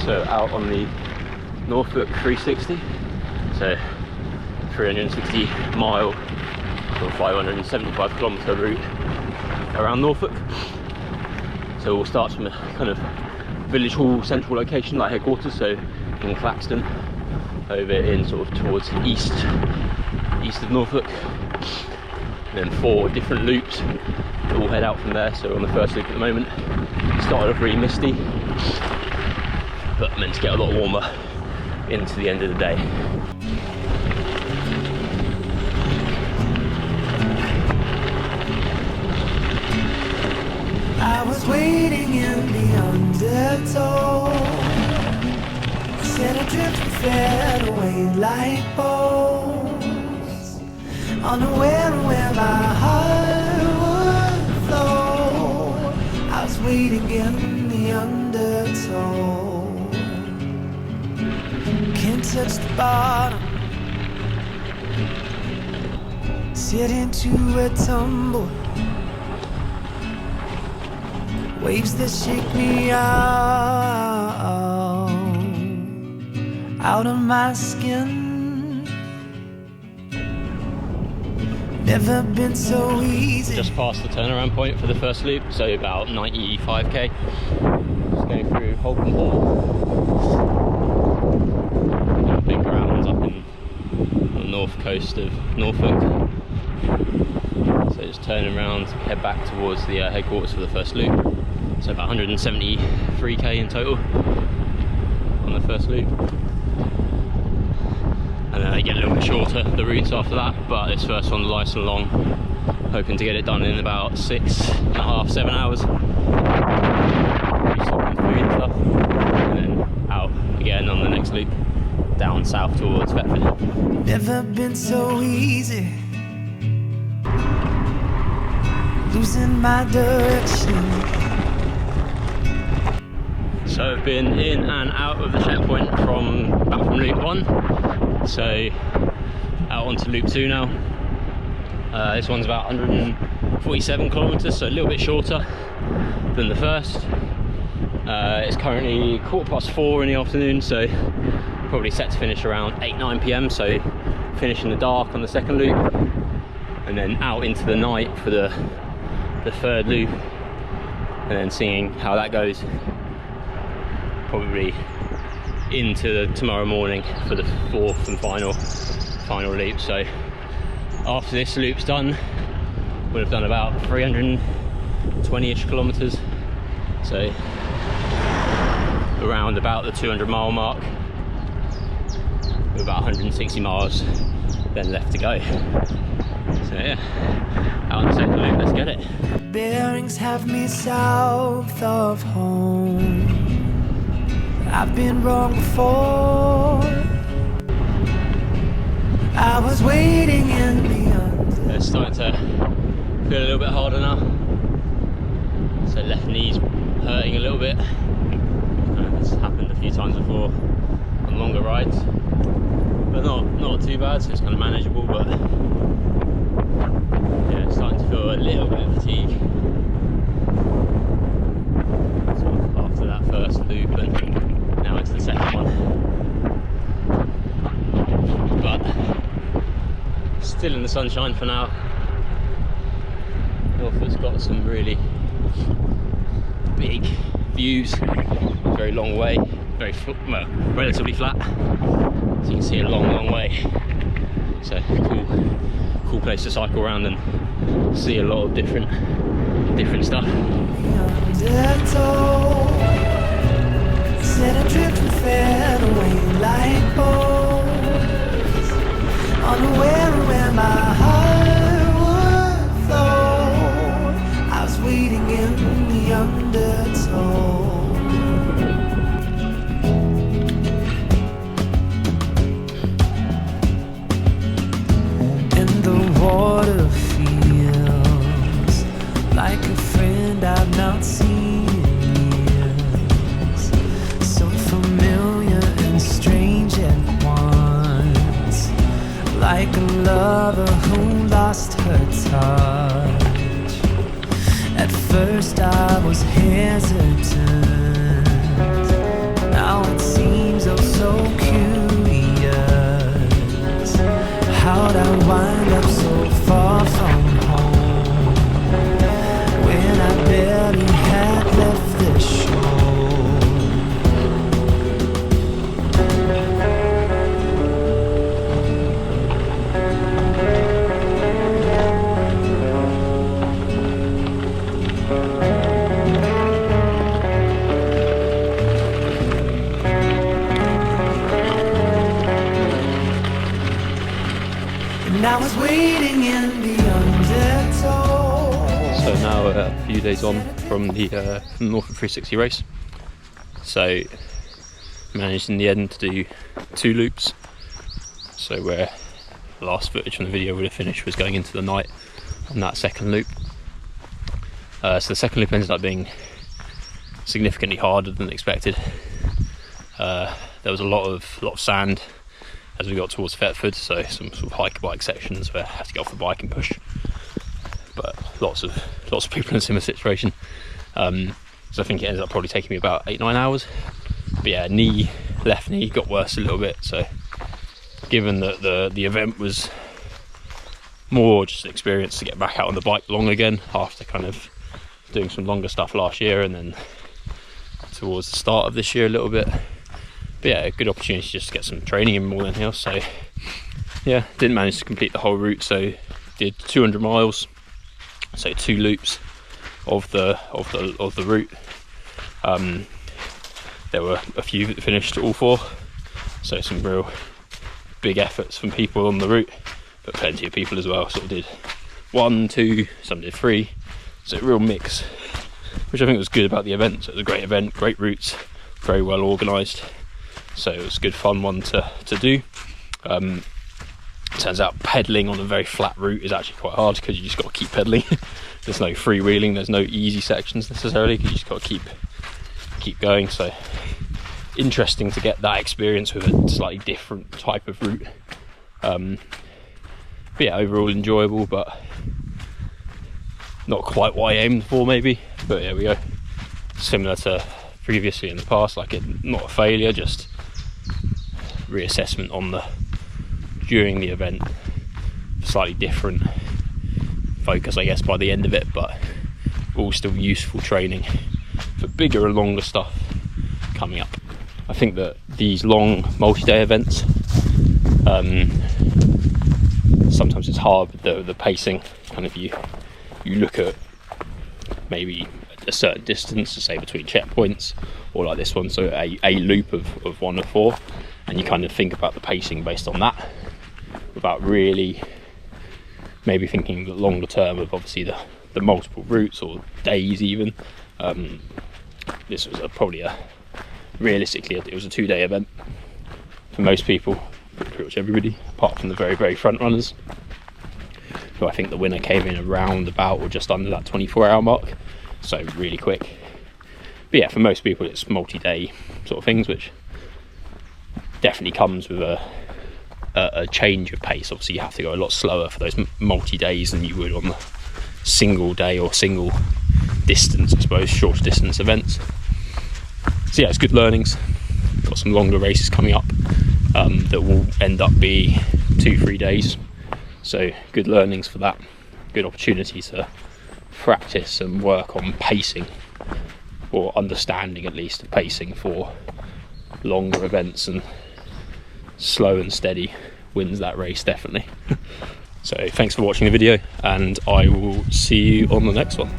So out on the Norfolk 360, so 360 mile or 575 kilometre route around Norfolk. So we'll start from a kind of village hall central location like headquarters, so in Claxton, over in sort of towards east of Norfolk, and then 4 different loops that will head out from there. So on the first loop at the moment, started off really misty, but meant to get a lot warmer into the end of the day. I was waiting in the undertow, set adrift and fed away like bones, unaware of where my heart would flow. I was waiting in the undertow. Can't touch the bottom, sit into a tumble, waves that shake me out of my skin. Never been so easy. Just past the turnaround point for the first loop, so about 95k. Just going through Holcombe Hall. Big rounds up in the north coast of Norfolk. So just turning around, head back towards the headquarters for the first loop. So about 173k in total on the first loop. And then they get a little bit shorter, the routes after that, but this first one's nice and long. Hoping to get it done in about 6.5, 7 hours. Stopping food and stuff. And then out again on the next loop, down south towards Thetford. Never been so easy, losing my direction. So I've been in and out of the checkpoint back from loop 1, so out onto loop 2 now. This one's about 147 kilometres, so a little bit shorter than the first. It's currently 4:15 in the afternoon, so probably set to finish around 8-9 p.m, so finish in the dark on the second loop, and then out into the night for the third loop, and then seeing how that goes. Probably into tomorrow morning for the 4th and final loop. So after this loop's done, we'll have done about 320-ish kilometres, so around about the 200 mile mark, with about 160 miles then left to go. So yeah, out on the second loop, let's get it. Bearings have me south of home. I've been wrong before. I was waiting in the under. It's starting to feel a little bit harder now. So left knee's hurting a little bit. It's happened a few times before on longer rides, but not too bad. So it's kind of manageable. But yeah, it's starting to feel a little bit of fatigue. So after that first loop and now it's the second one, but still in the sunshine for now. Norfolk's got some really big views, very long way, well, relatively flat, so you can see a long way. So cool place to cycle around and see a lot of different stuff. Set adrift and fed away like bones, unaware of where my heart would flow. I was waiting in the undertow. And the water feels like a friend I've not seen. Like a lover who lost her touch. At first I was hesitant, now it's a few days on from the Norfolk 360 race. So managed in the end to do 2 loops. So where the last footage from the video would have finished was going into the night on that second loop. So the second loop ended up being significantly harder than expected. There was a lot of sand as we got towards Thetford, so some sort of hike bike sections where I had to get off the bike and push. But lots of people in a similar situation. So I think it ended up probably taking me about 8-9 hours. But yeah, left knee got worse a little bit. So given that the event was more just an experience to get back out on the bike long again after kind of doing some longer stuff last year and then towards the start of this year a little bit. But yeah, a good opportunity just to get some training in more than anything else. So yeah, didn't manage to complete the whole route, so did 200 miles, so 2 loops of the route. There were a few that finished all 4, so some real big efforts from people on the route, but plenty of people as well sort of did 1, 2, some did 3, so a real mix, which I think was good about the event. So it was a great event, great routes, very well organised, so it was a good fun one to do. Turns out pedalling on a very flat route is actually quite hard because you just got to keep pedalling. There's no freewheeling, there's no easy sections necessarily, because you just got to keep going. So interesting to get that experience with a slightly different type of route. But yeah, overall enjoyable, but not quite what I aimed for maybe. But there we go. Similar to previously in the past, like not a failure, just reassessment on during the event, slightly different focus I guess by the end of it, but all still useful training for bigger and longer stuff coming up. I think that these long multi-day events, sometimes it's hard with the pacing. Kind of you look at maybe a certain distance, to say between checkpoints, or like this one, so a loop of 1 or 4, and you kind of think about the pacing based on that, without really maybe thinking longer term of obviously the multiple routes or days even. This was realistically it was a 2-day event for most people, pretty much everybody, apart from the very, very front runners, who I think the winner came in around about or just under that 24-hour mark, so really quick. But yeah, for most people it's multi-day sort of things, which definitely comes with a change of pace. Obviously you have to go a lot slower for those multi-days than you would on the single day or single distance, I suppose, shorter distance events. So yeah, it's good learnings. Got some longer races coming up that will end up be 2-3 days, so good learnings for that. Good opportunity to practice and work on pacing, or understanding at least of pacing for longer events, and slow and steady wins that race definitely. So thanks for watching the video, and I will see you on the next one.